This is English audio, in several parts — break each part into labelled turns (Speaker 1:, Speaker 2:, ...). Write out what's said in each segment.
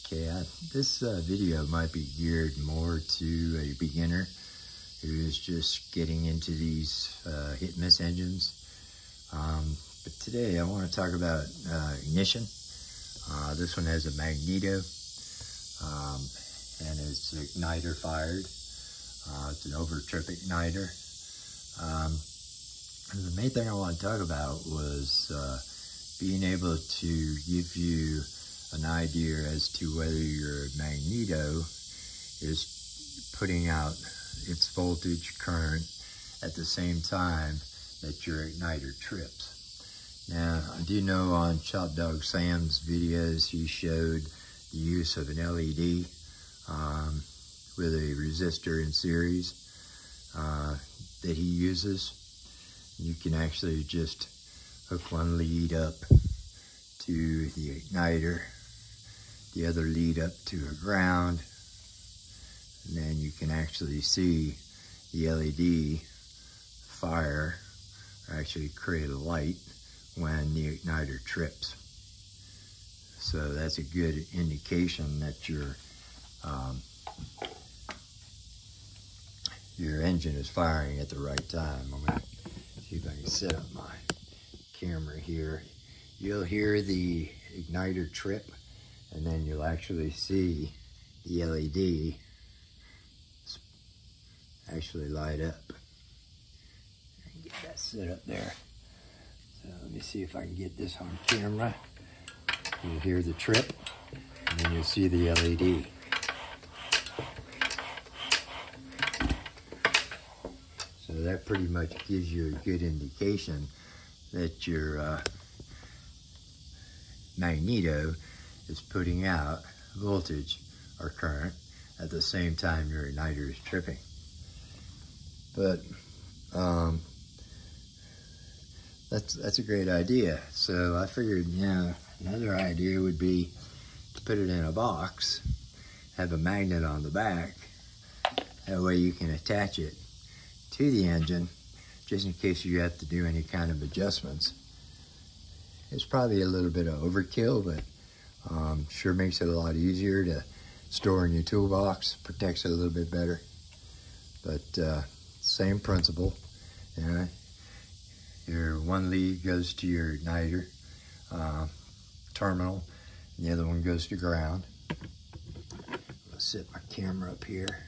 Speaker 1: Okay, this video might be geared more to a beginner who is just getting into these hit-miss engines. But today I want to talk about ignition. This one has a magneto and it's igniter fired. It's an over-trip igniter. And the main thing I want to talk about was being able to give you an idea as to whether your magneto is putting out its voltage current at the same time that your igniter trips. Now, I do know on Chop Dog Sam's videos he showed the use of an LED with a resistor in series that he uses. You can actually just hook one lead up to the igniter, the other lead up to a ground, and then you can actually see the LED fire or actually create a light when the igniter trips. So that's a good indication that your engine is firing at the right time. I'm going to see if I can set up my camera here. You'll hear the igniter trip, and then you'll actually see the LED actually light up. Get that set up there. So let me see if I can get this on camera. You'll hear the trip, and then you'll see the LED. So that pretty much gives you a good indication that your magneto is putting out voltage or current at the same time your igniter is tripping. But that's a great idea. So I figured, another idea would be to put it in a box, have a magnet on the back. That way you can attach it to the engine just in case you have to do any kind of adjustments. It's probably a little bit of overkill, but sure makes it a lot easier to store in your toolbox, protects it a little bit better. But same principle. Your one lead goes to your igniter terminal, and the other one goes to ground. I'll set my camera up here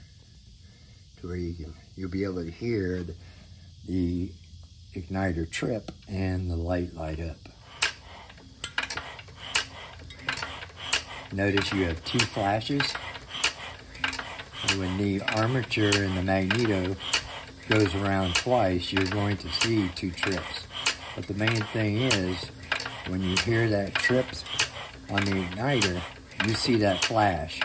Speaker 1: to where you'll be able to hear the igniter trip and the light up. Notice you have two flashes. And when the armature and the magneto goes around twice, you're going to see two trips. But the main thing is, when you hear that trip on the igniter, you see that flash.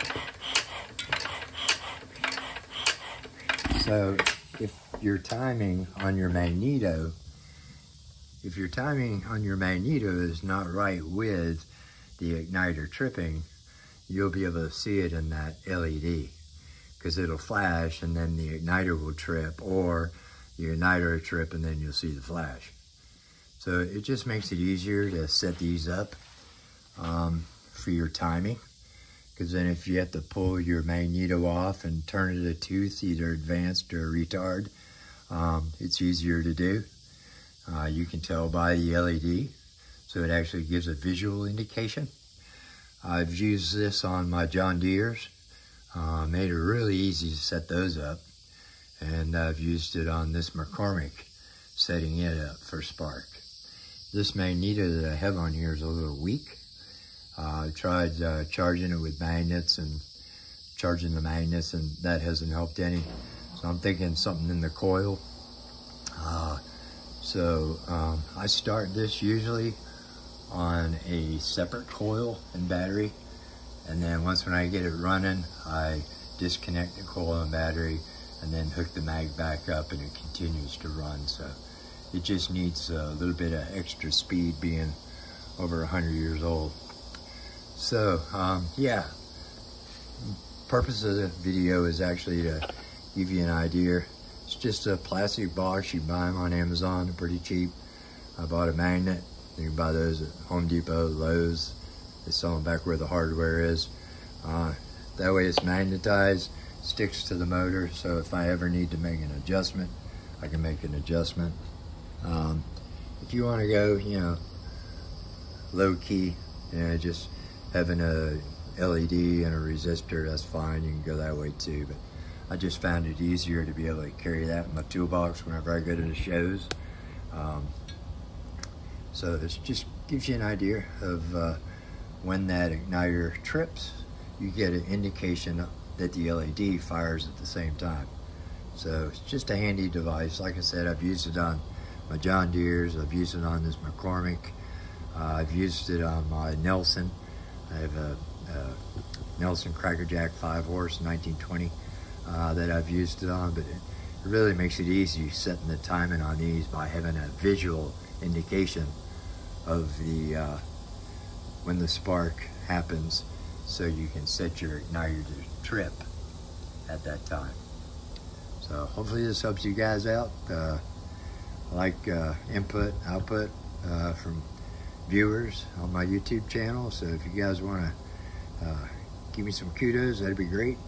Speaker 1: So if your timing on your magneto is not right with the igniter tripping, you'll be able to see it in that LED, because it'll flash and then the igniter will trip, or the igniter will trip and then you'll see the flash. So it just makes it easier to set these up for your timing, because then if you have to pull your magneto off and turn it a tooth, either advanced or retard, it's easier to do. You can tell by the LED, so it actually gives a visual indication. I've used this on my John Deeres, made it really easy to set those up, and I've used it on this McCormick, setting it up for spark. This magneto that I have on here is a little weak. I tried charging it with magnets and charging the magnets, and that hasn't helped any. So I'm thinking something in the coil. I start this usually on a separate coil and battery, and then when I get it running, I disconnect the coil and battery and then hook the mag back up, and it continues to run. So it just needs a little bit of extra speed, being over 100 years old. So purpose of the video is actually to give you an idea. It's just a plastic box. You buy them on Amazon, they're pretty cheap. I bought a magnet. You can buy those at Home Depot, Lowe's. They sell them back where the hardware is. That way it's magnetized, sticks to the motor, so if I ever need to make an adjustment, I can make an adjustment. If you want to go, low key, just having a LED and a resistor, that's fine. You can go that way too, but I just found it easier to be able to carry that in my toolbox whenever I go to the shows. So this just gives you an idea of when that igniter trips, you get an indication that the LED fires at the same time. So it's just a handy device. Like I said, I've used it on my John Deere's, I've used it on this McCormick, I've used it on my Nelson. I have a Nelson Crackerjack 5-horse 1920 that I've used it on, but it really makes it easy setting the timing on these by having a visual indication of the when the spark happens, so you can set your igniter to trip at that time. So hopefully this helps you guys out. I like input, output from viewers on my YouTube channel, so if you guys want to give me some kudos, that'd be great.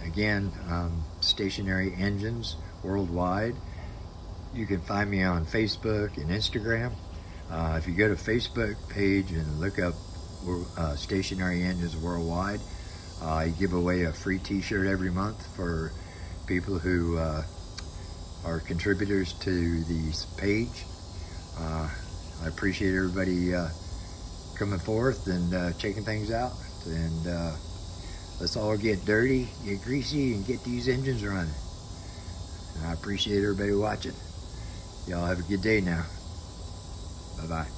Speaker 1: Again, Stationary Engines Worldwide. You can find me on Facebook and Instagram. If you go to Facebook page and look up Stationary Engines Worldwide, I give away a free t-shirt every month for people who are contributors to the page. I appreciate everybody coming forth and checking things out, and let's all get dirty, get greasy, and get these engines running. And I appreciate everybody watching. Y'all have a good day now. Bye-bye.